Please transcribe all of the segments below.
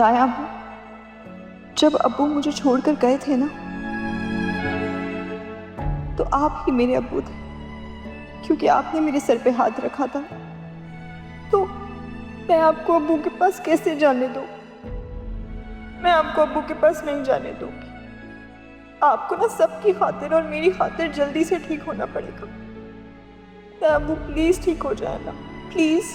ताया अब्बू, जब अब्बू मुझे छोड़कर गए थे ना, तो आप ही मेरे अब्बू थे, क्योंकि आपने मेरे सर पे हाथ रखा था। तो मैं आपको अब्बू के पास कैसे जाने दूं? मैं आपको अब्बू के पास नहीं जाने दूंगी। आपको ना सबकी खातिर और मेरी खातिर जल्दी से ठीक होना पड़ेगा। मैं अब्बू प्लीज ठीक हो जाए ना, प्लीज।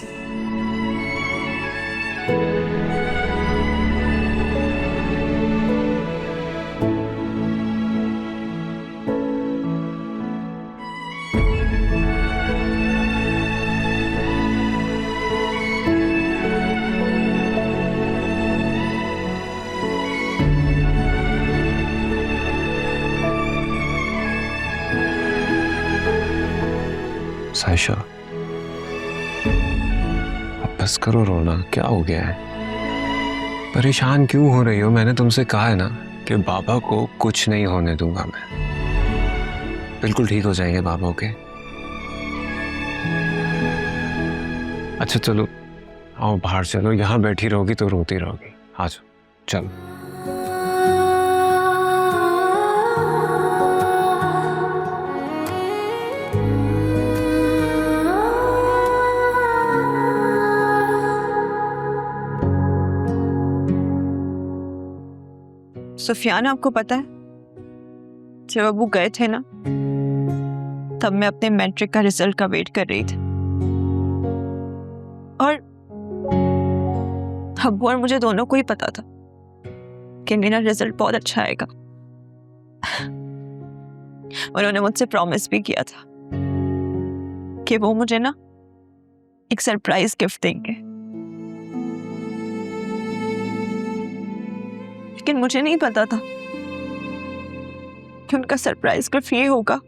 साइशा, अब बस करो रोना, क्या हो गया है? परेशान क्यों हो रही हो? मैंने तुमसे कहा है ना कि बाबा को कुछ नहीं होने दूंगा मैं। बिल्कुल ठीक हो जाएंगे बाबा के। अच्छा चलो आओ बाहर चलो, यहाँ बैठी रहोगी तो रोती रहोगी। आ जाओ चलो। सुफियान, आपको पता है जब अब्बू गए थे ना, तब मैं अपने मैट्रिक का रिजल्ट का वेट कर रही थी, और अब्बू और मुझे दोनों को ही पता था कि मेरा रिजल्ट बहुत अच्छा आएगा। उन्होंने मुझसे प्रॉमिस भी किया था कि वो मुझे ना एक सरप्राइज गिफ्ट देंगे, लेकिन मुझे नहीं पता था कि उनका सरप्राइज गिफ्ट ये होगा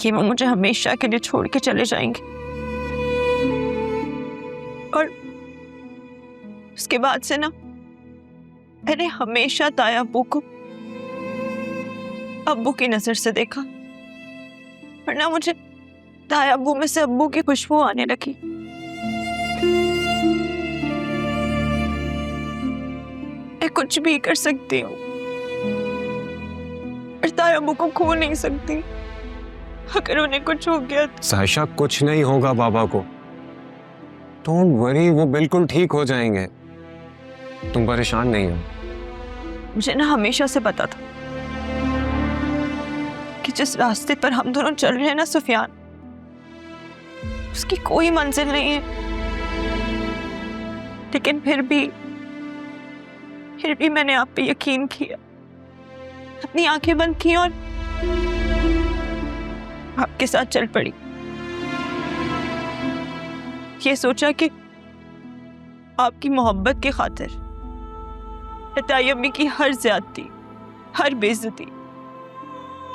कि वो मुझे हमेशा के लिए छोड़ के चले जाएंगे। और उसके बाद से ना मैंने हमेशा ताया अब्बू को अब्बू की नजर से देखा, वरना मुझे ताया अब्बू में से अब्बू की खुशबू आने लगी। मैं कुछ भी कर सकती हूँ, पर ताया अब्बू को खो नहीं सकती। अगर उन्हें कुछ हो गया तो। साइशा, कुछ नहीं होगा बाबा को, डोंट वरी, वो बिल्कुल ठीक हो जाएंगे। तुम परेशान नहीं हो। मुझे ना हमेशा से पता था कि जिस रास्ते पर हम दोनों चल रहे हैं ना सुफियान, उसकी कोई मंजिल नहीं है, लेकिन फिर भी मैंने आप पे यकीन किया, अपनी आंखें बंद की और आपके साथ चल पड़ी। ये सोचा कि आपकी मोहब्बत की खातिर ताया अम्मी की हर ज्यादती, हर बेइज्जती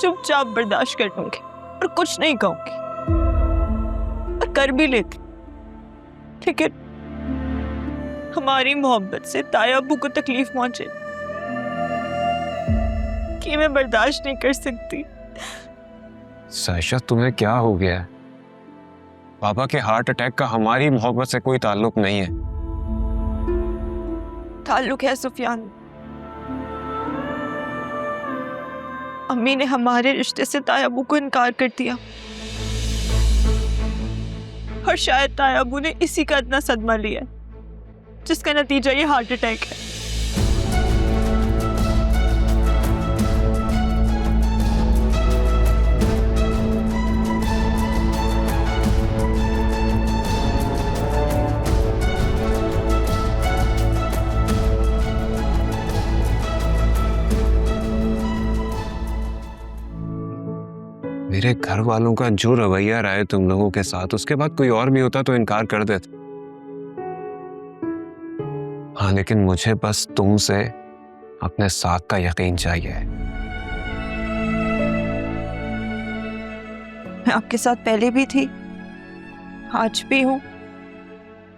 चुपचाप बर्दाश्त कर लूंगी और कुछ नहीं कहूंगी, और कर भी लेती। लेकिन हमारी मोहब्बत से ताया अब्बू को तकलीफ पहुंचे कि मैं बर्दाश्त नहीं कर सकती। साइशा, तुम्हें क्या हो गया है? बाबा के हार्ट अटैक का हमारी मोहब्बत से कोई ताल्लुक नहीं है। ताल्लुक है सुफियान। अम्मी ने हमारे रिश्ते से ताया अब्बू को इनकार कर दिया, और शायद ताया अब्बू ने इसी का इतना सदमा लिया जिसका नतीजा ये हार्ट अटैक है। मेरे घर वालों का जो रवैया रहा है तुम लोगों के साथ, उसके बाद कोई और भी होता तो इनकार कर देते। हाँ, लेकिन मुझे बस तुमसे अपने साथ का यकीन चाहिए। मैं आपके साथ पहले भी थी, आज भी हूं,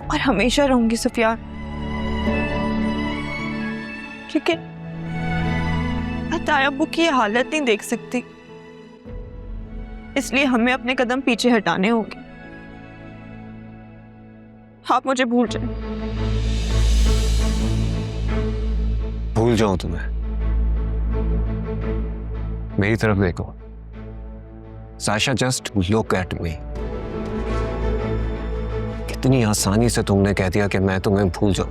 और हमेशा रहूंगी सुफियान। लेकिन मैं ताया अब्बू की ये हालत नहीं देख सकती, इसलिए हमें अपने कदम पीछे हटाने होंगे। आप मुझे भूल जाएं। भूल जाऊं तुम्हें। मेरी तरफ देखो Sasha, just look at me. कितनी आसानी से तुमने कह दिया कि मैं तुम्हें भूल जाऊं।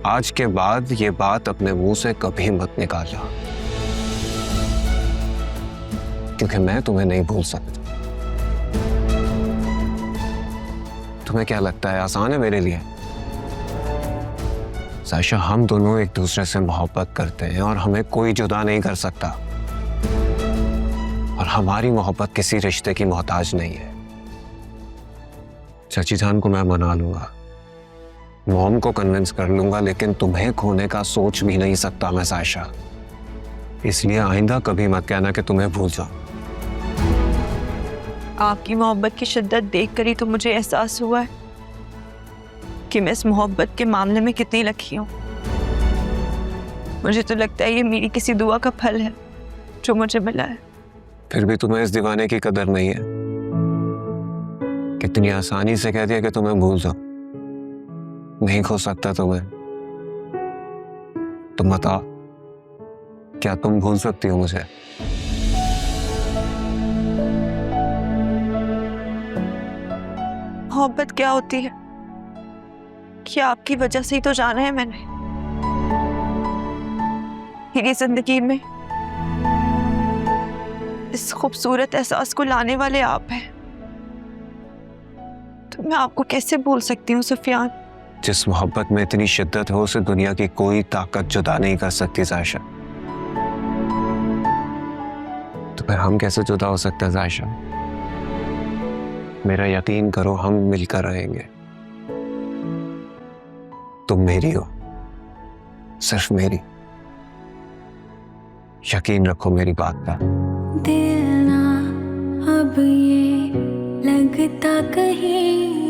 आज के बाद ये बात अपने मुंह से कभी मत निकालना, क्योंकि मैं तुम्हें नहीं भूल सकता। तुम्हें क्या लगता है आसान है मेरे लिए? साशा, हम दोनों एक दूसरे से मोहब्बत करते हैं और हमें कोई जुदा नहीं कर सकता, और हमारी मोहब्बत किसी रिश्ते की मोहताज नहीं है। चाची जान को मैं मना लूंगा, मॉम को कन्विंस कर लूंगा, लेकिन तुम्हें खोने का सोच भी नहीं सकता मैं साशा। इसलिए आइंदा कभी मत कहना कि तुम्हें भूल जाऊं। आपकी मोहब्बत की शिद्दत देखकर ही तो मुझे एहसास हुआ है कि मैं इस मोहब्बत के मामले में कितनी लकी हूँ। मुझे तो लगता है ये मेरी किसी दुआ का फल है जो मुझे मिला है। फिर भी तुम्हें इस दीवाने की कदर नहीं है। कितनी आसानी से कह दिया कि तुम्हें भूल जाओ। नहीं खो सकता तुम्हें। तुम बताओ, क्या तुम भूल सकती हो मुझे? मोहब्बत क्या होती है कि आपकी वजह से ही तो जाना है मैंने। मेरी जिंदगी में इस खूबसूरत एहसास को लाने वाले आप हैं, तो मैं आपको कैसे भूल सकती हूँ सुफियान। जिस मोहब्बत में इतनी शिद्दत हो उसे दुनिया की कोई ताकत जुदा नहीं कर सकती साशा। तो फिर हम कैसे जुदा हो सकते हैं साशा? मेरा यकीन करो, हम मिलकर रहेंगे। तुम मेरी हो, सिर्फ मेरी। यकीन रखो मेरी बात का। दिल ना अब ये लगता कहीं